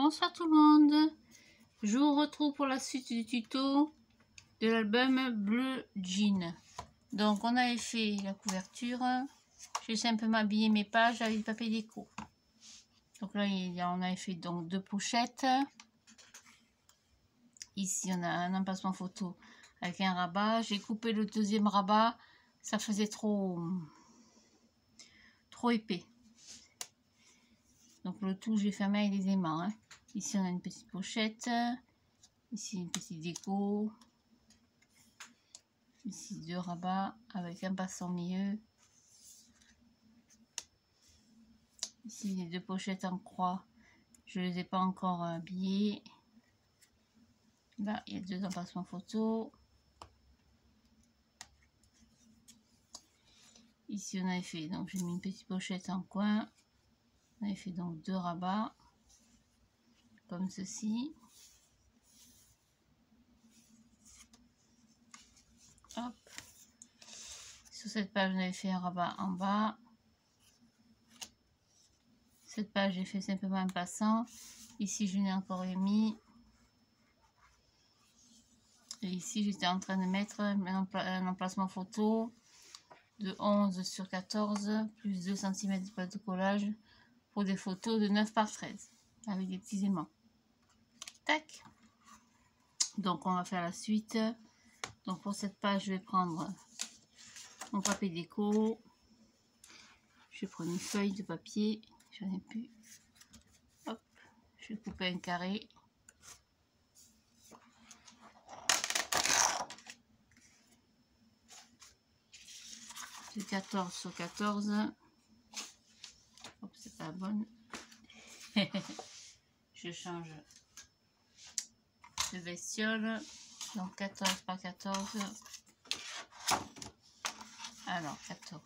Bonsoir tout le monde, je vous retrouve pour la suite du tuto de l'album Bleu Jean. Donc on avait fait la couverture, j'ai simplement habillé mes pages avec du papier déco. Donc là on avait fait donc 2 pochettes. Ici on a un emplacement photo avec un rabat. J'ai coupé le deuxième rabat, ça faisait trop épais. Donc le tout j'ai fermé avec des aimants. Ici on a une petite pochette, ici une petite déco, ici 2 rabats avec un passant au milieu, ici les 2 pochettes en croix, je les ai pas encore habillées. Là il y a 2 empassements photo. Ici on avait fait, donc j'ai mis une petite pochette en coin, on avait fait donc 2 rabats comme ceci. Hop. Sur cette page on avait fait un rabat en bas. Cette page j'ai fait simplement un passant. Ici je n'ai encore mis. Et ici j'étais en train de mettre un emplacement photo de 11 sur 14 plus 2 cm de pâte de collage pour des photos de 9 par 13 avec des petits aimants. Tac. Donc on va faire la suite. Donc pour cette page je vais prendre mon papier déco. Je vais prendre une feuille de papier, j'en ai plus. Hop, je vais couper un carré. De 14 sur 14. Hop, c'est pas la bonne. Je change de bestiole. Donc 14 par 14. Alors 14.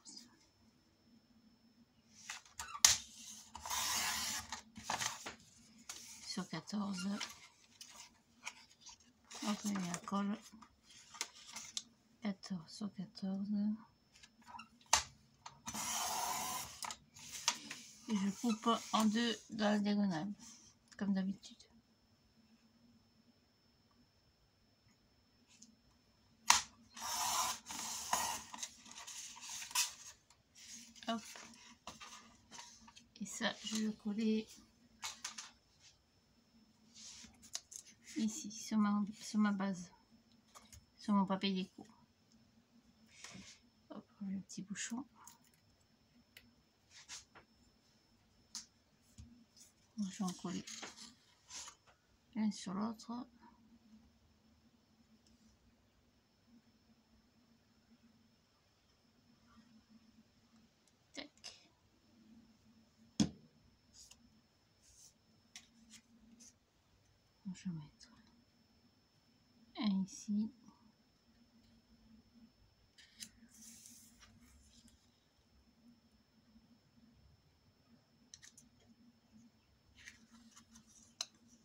Sur 14. Hop, il y a la colle. 14 sur 14. Et je coupe en 2 dans la diagonale, comme d'habitude. Hop. Et ça, je vais le coller ici, sur ma base, sur mon papier déco. Hop, le petit bouchon. Je vais en coller l'un sur l'autre. Tac. Je vais mettre un ici.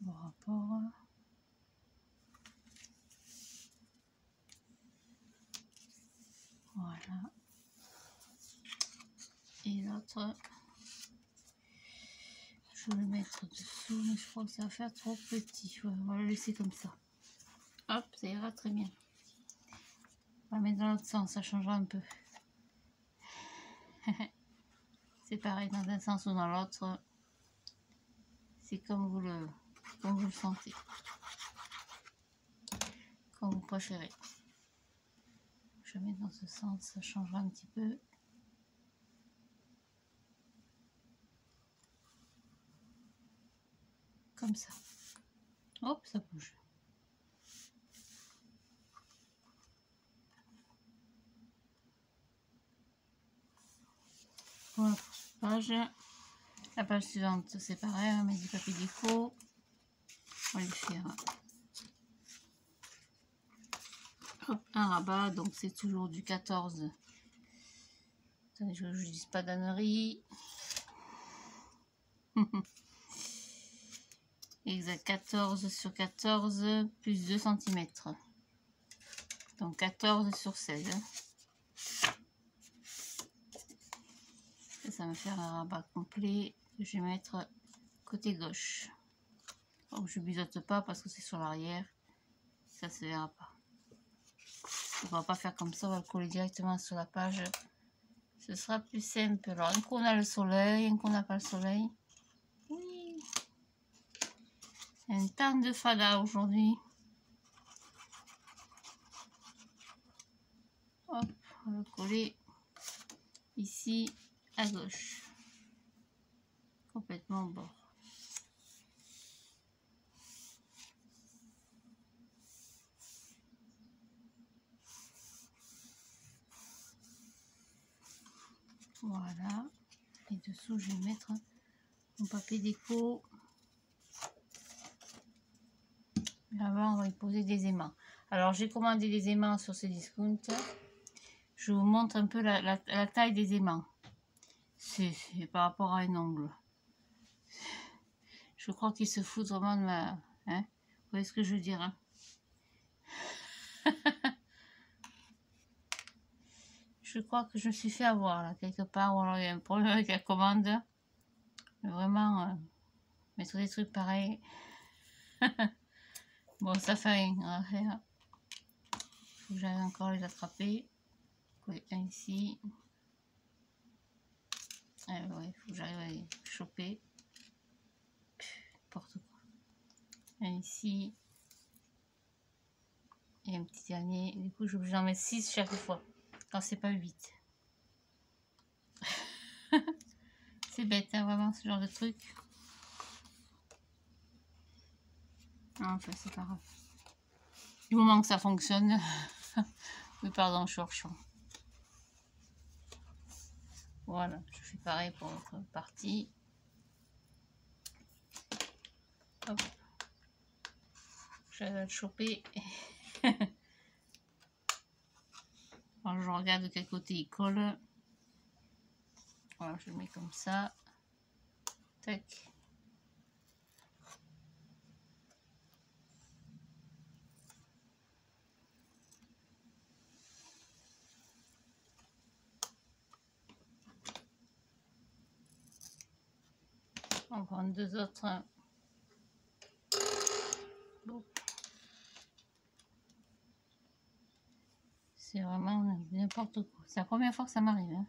Bon rapport. Voilà. Et l'autre, je vais le mettre dessous, mais je crois que ça va faire trop petit. Ouais, on va le laisser comme ça. Hop, ça ira très bien. On va mettre dans l'autre sens, ça changera un peu. C'est pareil dans un sens ou dans l'autre. C'est comme vous le sentez. Comme vous préférez. Je vais mettre dans ce sens, ça changera un petit peu. Comme ça. Hop, ça bouge. Voilà pour cette page. La page suivante, c'est pareil, on met du papier déco. On va lui faire hop, un rabat, donc c'est toujours du 14. Attendez, je ne dise pas d'ânerie. Exact, 14 sur 14 plus 2 cm. Donc 14 sur 16. Ça va me faire un rabat complet que je vais mettre côté gauche. Donc je biseaute pas parce que c'est sur l'arrière. Ça se verra pas. On va pas faire comme ça, on va le coller directement sur la page. Ce sera plus simple. Alors, un coup on a le soleil, un coup on n'a pas le soleil. Oui. Un temps de fada aujourd'hui. Hop, on va le coller ici à gauche. Complètement au bord. Voilà. Et dessous, je vais mettre mon papier déco. Là-bas, on va y poser des aimants. Alors, j'ai commandé des aimants sur ces discounts. Je vous montre un peu la taille des aimants. C'est par rapport à un ongle. Je crois qu'ils se foutent vraiment de ma... Hein, vous voyez ce que je veux dire, hein? Je crois que je me suis fait avoir, là, quelque part. Ou alors, il y a un problème avec la commande. Mais vraiment, mettre des trucs pareils... Bon, ça fait rien. On va faire. Faut que j'aille encore les attraper. Un ici. Ouais, faut que j'arrive à les choper. N'importe quoi. Un ici. Et un petit dernier. Du coup, je suis obligée d'en mettre 6 chaque fois. Quand c'est pas 8. C'est bête, hein, vraiment, ce genre de truc. Enfin, c'est pas grave. Du moment que ça fonctionne. Oui, pardon, je suis hors champ. Voilà, je fais pareil pour l'autre partie. Hop. Je vais le choper. Alors, je regarde de quel côté il colle. Voilà, je le mets comme ça. Tac. On va prendre deux autres. Bon. C'est vraiment n'importe quoi. C'est la première fois que ça m'arrive. Hein.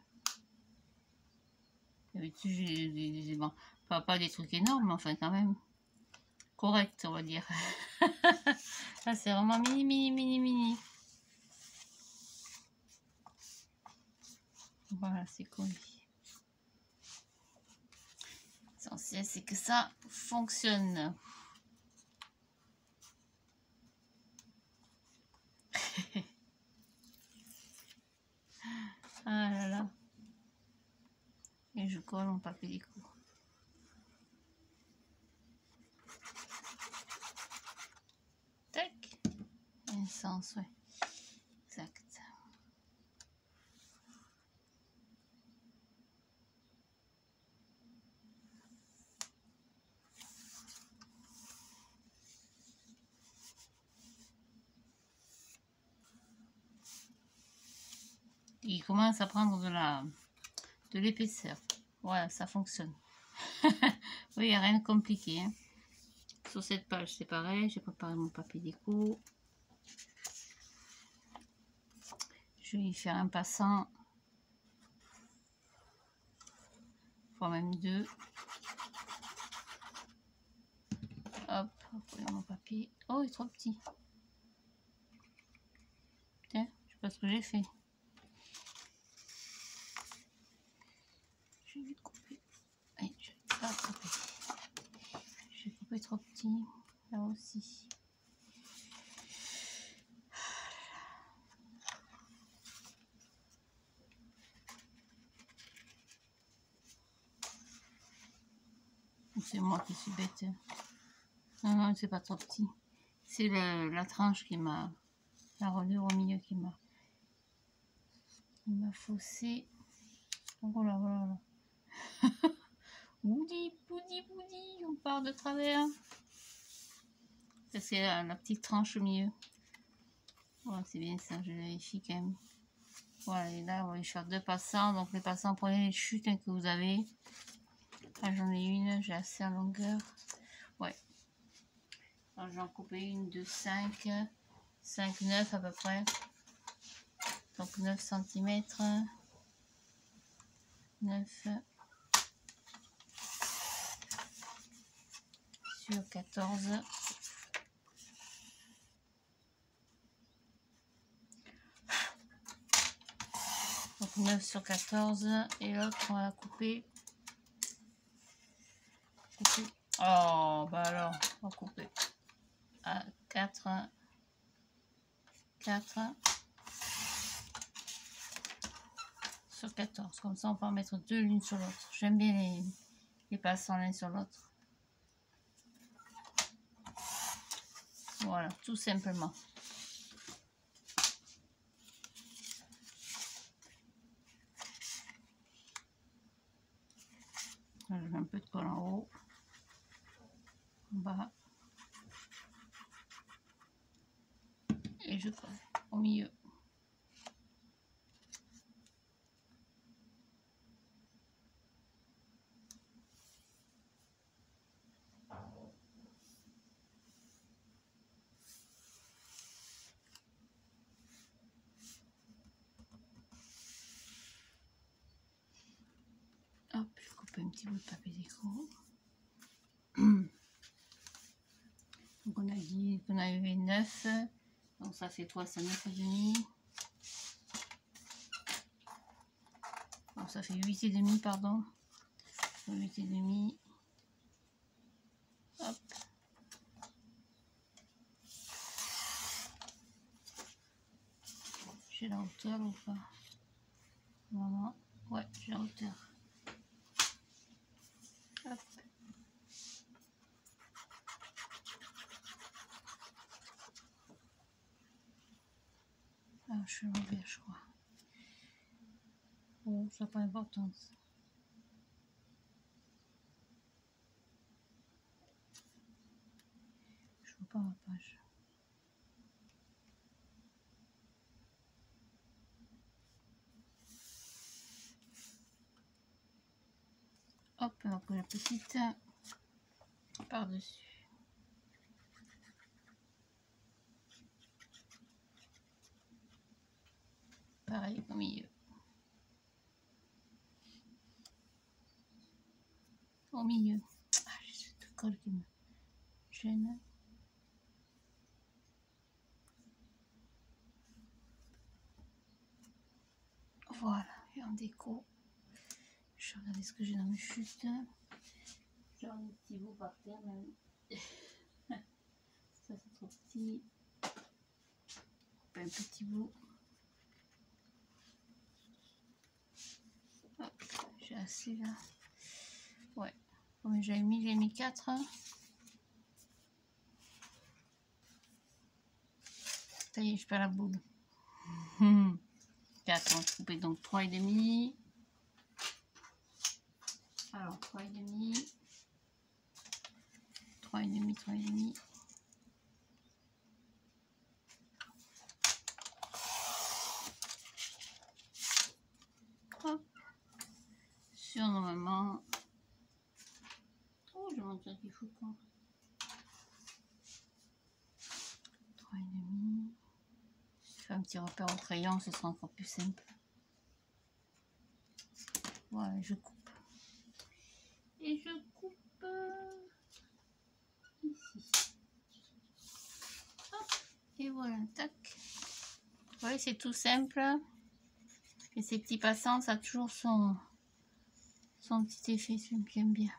D'habitude, j'ai des bon, pas des trucs énormes, mais enfin quand même correct, on va dire. Ça, c'est vraiment mini, mini, mini, mini. Voilà, c'est cool. L'essentiel, c'est que ça fonctionne. Ah là là. Et je colle mon papier déco. Tac. Un sens, ouais. Exact. Il commence à prendre de l'épaisseur. Voilà, ça fonctionne. Oui, il n'y a rien de compliqué. Hein. Sur cette page, c'est pareil. J'ai préparé mon papier déco. Je vais y faire un passant. Voire même deux. Hop, on mon papier. Oh, il est trop petit. Tiens, je sais pas ce que j'ai fait. Je vais couper. Allez, je vais pas couper. J'ai coupé trop petit. Là aussi. C'est moi qui suis bête. Non, non, c'est pas trop petit. C'est la tranche qui m'a... La reliure au milieu qui m'a faussé. Voilà, voilà. Boudi, boudi, boudi, on part de travers. Ça, c'est la petite tranche au milieu. Voilà, c'est bien ça, je vérifie quand même. Voilà, et là, on va y faire deux passants. Donc, les passants, prenez les chutes hein, que vous avez. Là, j'en ai une, j'ai assez en longueur. Ouais. Alors, j'en couper une de 5, 9 à peu près. Donc 9 cm. 9 sur 14. Donc 9 sur 14. Et l'autre, on va la couper. Oh, bah alors, on va couper à 4 sur 14. Comme ça, on peut en mettre deux l'une sur l'autre. J'aime bien les passants l'un sur l'autre. Voilà, tout simplement. Je mets un peu de colle en haut, en bas, et je colle au milieu. Hop, je coupe un petit bout de papier déco. Donc on a dit qu'on avait 9, donc ça fait 3, ça 9,5. Donc ça fait 8,5, pardon. 8,5. Hop. J'ai la hauteur ou pas? Voilà. Ouais, j'ai la hauteur. Hop. Ah, je suis revers, je crois. Oh, ça n'a pas d'importance. Je vois pas ma page. Hop, on va coller la petite par-dessus. Pareil au milieu. Au milieu. Ah, j'ai cette colle qui me gêne. Voilà, et en déco, je vais regarder ce que j'ai dans mes chutes. J'ai un petit bout par terre même. Ça c'est trop petit. Un petit bout. Hop, j'ai assez là. Ouais, comme j'ai mis 4. Ça y est, je perds la boule. 4, on va couper donc 3,5. Alors 3,5. 3,5. Hop. Sur normalement. Oh, je montre ça qu'il faut quoi. 3,5. Je fais un petit repère au crayon, ce sera encore plus simple. Voilà, je coupe. Et je coupe ici. Hop. Et voilà, tac. Vous voyez, c'est tout simple. Et ces petits passants, ça a toujours son petit effet, j'aime bien.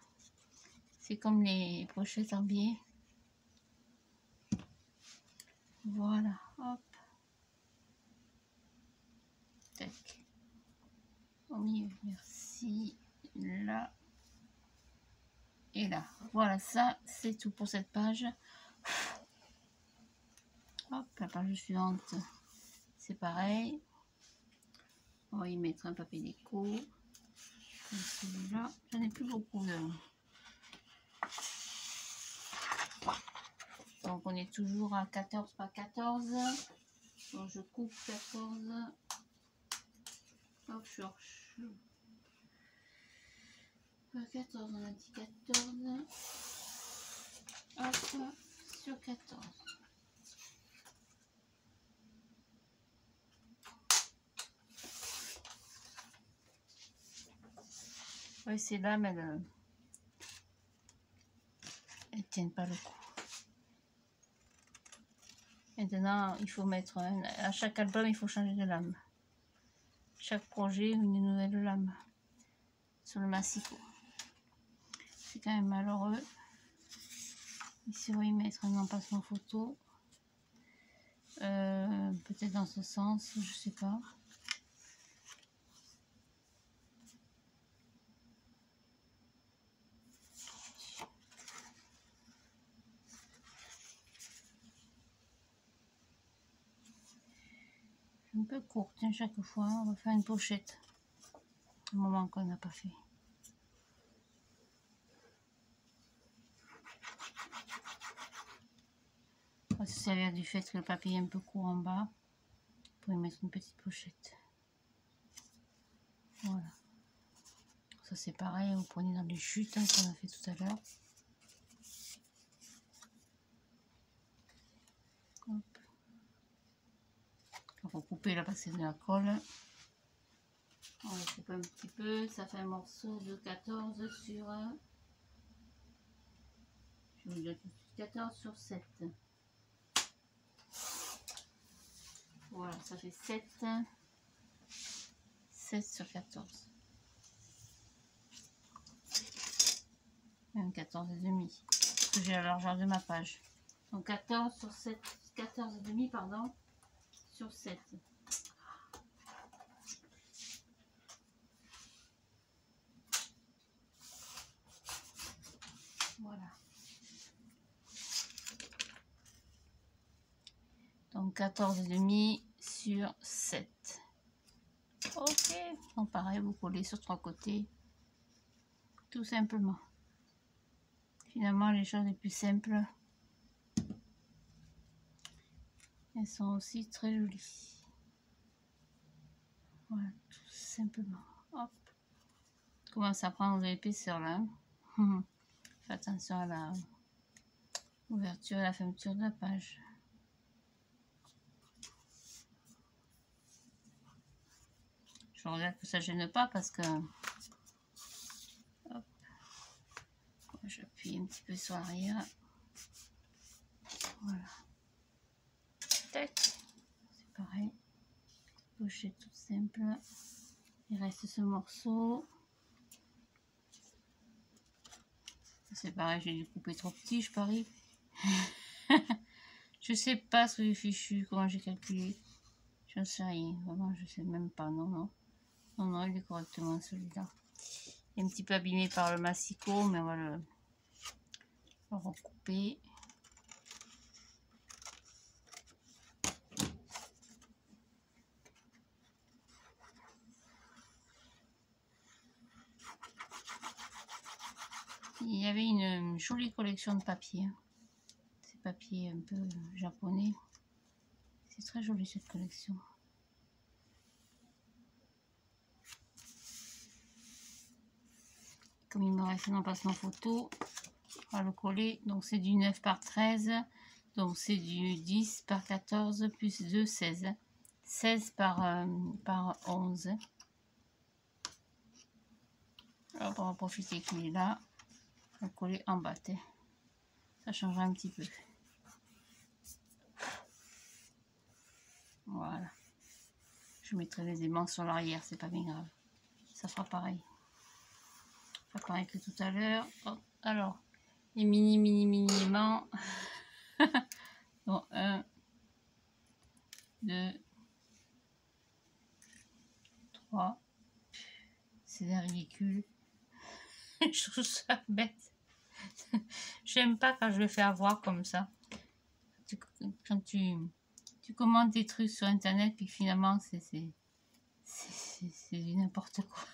C'est comme les pochettes en biais. Voilà, hop. Tac. Au milieu, merci. Là. Et là. Voilà, ça, c'est tout pour cette page. Hop, la page suivante, c'est pareil. On va y mettre un papier déco. Comme celui-là. J'en ai plus beaucoup de... Donc on est toujours à 14 par 14. Donc je coupe 14. Hop, sur 14, on a dit 14. Hop, sur 14. Oui, c'est là, mais elles tiennent pas le coup. Maintenant, il faut mettre à chaque album, il faut changer de lame. Chaque projet, une nouvelle lame sur le massicot. C'est quand même malheureux. Ici, on va y mettre un emplacement photo. Peut-être dans ce sens, je sais pas. Un peu courte, hein, chaque fois. On va faire une pochette. Un moment qu'on n'a pas fait. On va se servir du fait que le papier est un peu court en bas pour y mettre une petite pochette. Voilà. Ça c'est pareil, vous prenez dans les chutes hein, qu'on a fait tout à l'heure. On va couper là parce que c'est de la colle. On va couper un petit peu, ça fait un morceau de 14 sur... je vais vous dire tout de suite, 14 sur 7. Voilà, ça fait 7. 7 sur 14. Même 14 et demi. Parce que j'ai la largeur de ma page. Donc 14 sur 7. 14 et demi, pardon. Sur 7. Voilà. Donc 14 et demi sur 7. Ok. Donc pareil, vous collez sur 3 côtés. Tout simplement. Finalement, les choses les plus simples, elles sont aussi très jolies. Voilà, tout simplement. Hop. Commence à prendre de l'épaisseur là. Fais attention à la ouverture et la fermeture de la page. Je regarde que ça ne gêne pas parce que... Hop. J'appuie un petit peu sur l'arrière. Voilà. Tac. C'est pareil. Pochette toute simple. Il reste ce morceau. C'est pareil, j'ai dû couper trop petit, je parie. Je sais pas ce que j'ai fichu, comment j'ai calculé. Je ne sais rien. Vraiment, je sais même pas. Non, non. Non, non, il est correctement celui-là. Il est un petit peu abîmé par le massicot, mais on va le recouper. Il y avait une jolie collection de papiers. Ces papiers un peu japonais. C'est très joli cette collection. Comme il me reste un emplacement photo, on va le coller. Donc c'est du 9 par 13. Donc c'est du 10 par 14 plus 2, 16. 16 par 11. Alors on va profiter qu'il est là. On va coller en bas. Ça changera un petit peu. Voilà. Je mettrai les aimants sur l'arrière, c'est pas bien grave. Ça fera pareil. Ça fera pareil que tout à l'heure. Alors, les mini aimants. Donc 1, 2, 3. C'est ridicule. Je trouve ça bête. J'aime pas quand je le fais avoir comme ça. Quand tu commandes des trucs sur internet puis finalement c'est du n'importe quoi.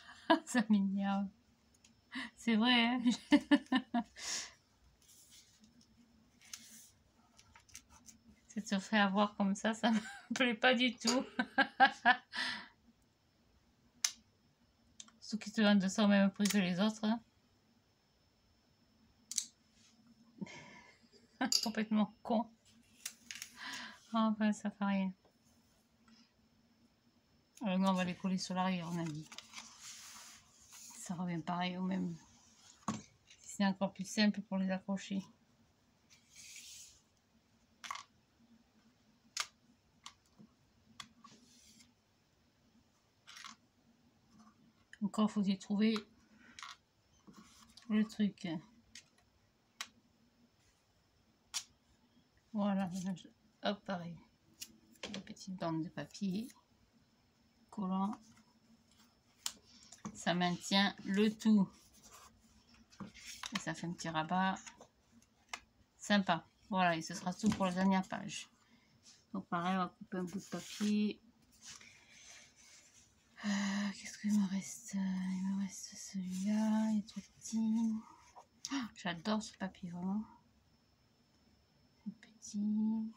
Ça m'énerve. C'est vrai, hein. C'est se faire avoir comme ça me plaît pas du tout. Ceux qui te vendent ça au même prix que les autres. Hein. Complètement con. Enfin, ça fait rien. Alors, nous, on va les coller sur l'arrière, on a dit. Ça revient pareil au même. C'est encore plus simple pour les accrocher. Encore faut-il trouver le truc. Voilà, hop, pareil. Une petite bande de papier collant. Ça maintient le tout. Et ça fait un petit rabat. Sympa. Voilà, et ce sera tout pour la dernière page. Donc pareil, on va couper un bout de papier. Qu'est-ce qu'il me reste? Il me reste celui-là, il est trop petit. Oh, j'adore ce papier, vraiment. C'est petit.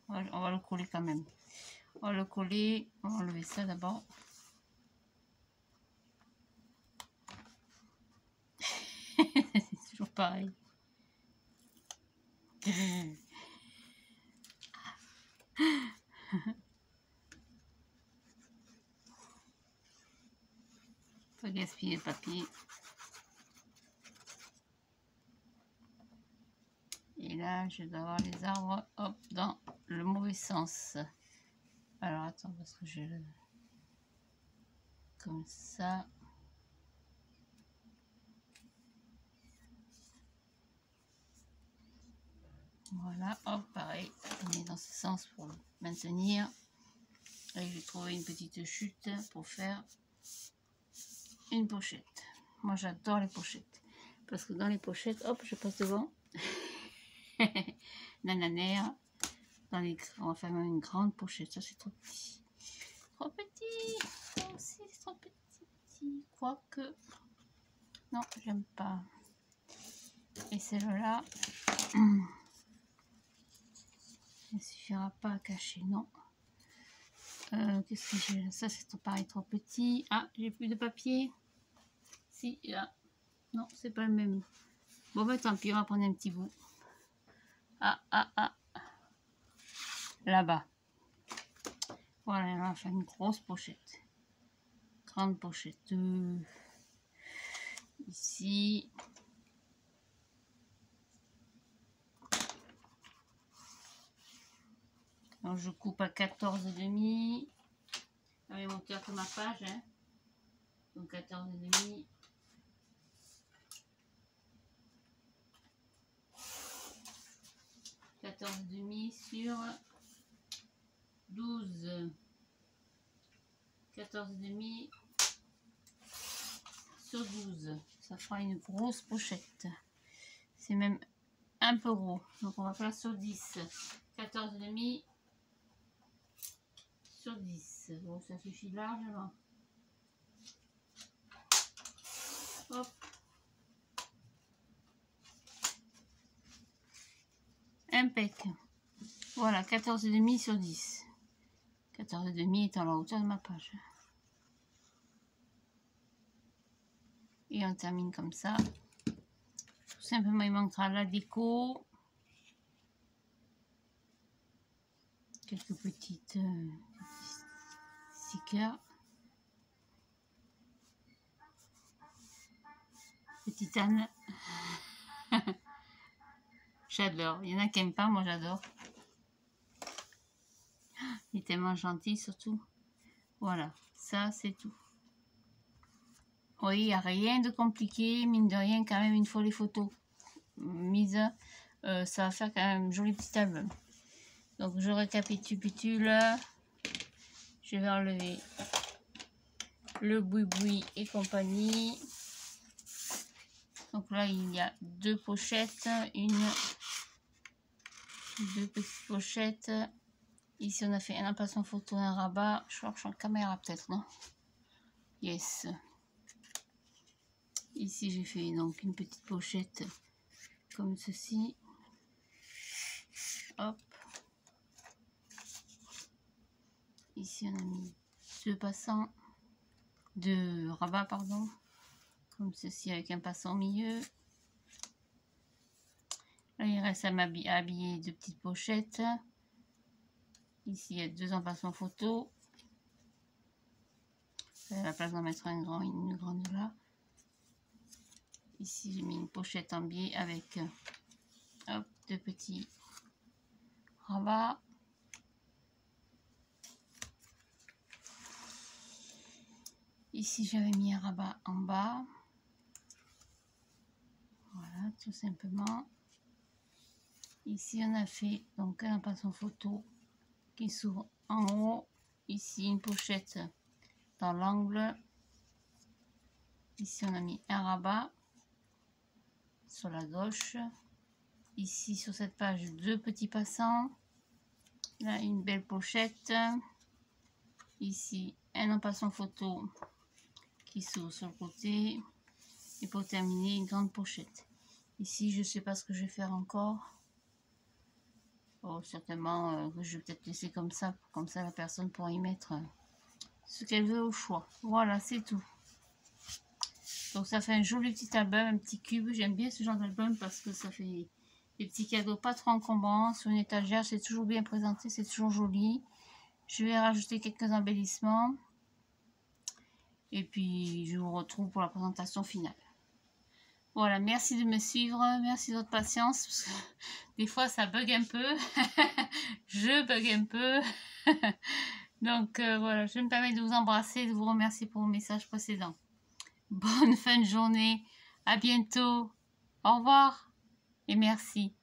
On va le coller quand même. On va le coller. On va enlever ça d'abord. C'est toujours pareil. Faut gaspiller le papier. Et là, je dois avoir les arbres, hop, dans le mauvais sens. Alors, attends, parce que je le... Comme ça. Voilà, hop, pareil. On est dans ce sens pour le maintenir. Et j'ai trouvé une petite chute pour faire une pochette. Moi, j'adore les pochettes. Parce que dans les pochettes, hop, je passe devant. Nananère. On va faire même une grande pochette. Ça, c'est trop petit. Trop petit. Ça aussi, c'est trop petit. Quoique. Non, j'aime pas. Et celle-là. Ne suffira pas à cacher, non. Qu'est-ce que j'ai là? Ça, c'est pareil, trop petit. Ah, j'ai plus de papier. Si, là. Non, c'est pas le même. Bon, bah tant pis, on va prendre un petit bout. Ah. Là-bas. Voilà, on va faire une grosse pochette. Grande pochette. Ici. Donc, je coupe à 14,5. La même hauteur que ma page. Hein. Donc, 14,5. Sur 12. 14,5 sur 12. Ça fera une grosse pochette. C'est même un peu gros. Donc on va faire sur 10. 14,5 sur 10. Bon, ça suffit largement. Hop. Impec. Voilà, 14,5 sur 10. 14,5 étant la hauteur de ma page. Et on termine comme ça. Tout simplement, il manquera la déco. Quelques petites stickers. Petite Anne. J'adore. Il y en a qui n'aiment pas, moi j'adore. Il est tellement gentil surtout. Voilà, ça c'est tout. Oui, il n'y a rien de compliqué, mine de rien, quand même, une fois les photos mises, ça va faire quand même un joli petit album. Donc je récapitule. Je vais enlever le boui-boui et compagnie. Donc là, il y a deux pochettes, deux petites pochettes. Ici, on a fait un emplacement photo, un rabat. Je cherche en caméra peut-être, non? Yes. Ici, j'ai fait donc une petite pochette comme ceci. Hop. Ici, on a mis deux rabats, pardon. Comme ceci avec un passant au milieu. Là, il reste à habiller 2 petites pochettes. Ici, il y a 2 emplacements photos. À la place d'en mettre une grande là. Ici, j'ai mis une pochette en biais avec hop, 2 petits rabats. Ici, j'avais mis un rabat en bas. Voilà, tout simplement. Ici, on a fait donc un emplacement photo qui s'ouvre en haut. Ici, une pochette dans l'angle. Ici, on a mis un rabat sur la gauche. Ici, sur cette page, 2 petits passants. Là, une belle pochette. Ici, un emplacement photo qui s'ouvre sur le côté. Et pour terminer, une grande pochette. Ici, je ne sais pas ce que je vais faire encore. Oh, certainement que je vais peut-être laisser comme ça la personne pourra y mettre ce qu'elle veut au choix. Voilà, c'est tout. Donc ça fait un joli petit album, un petit cube. J'aime bien ce genre d'album parce que ça fait des petits cadeaux pas trop encombrants. Sur une étagère, c'est toujours bien présenté, c'est toujours joli. Je vais rajouter quelques embellissements. Et puis, je vous retrouve pour la présentation finale. Voilà, merci de me suivre, merci de votre patience, parce que des fois ça bug un peu, je bug un peu, donc voilà, je me permets de vous embrasser et de vous remercier pour vos messages précédents. Bonne fin de journée, à bientôt, au revoir et merci.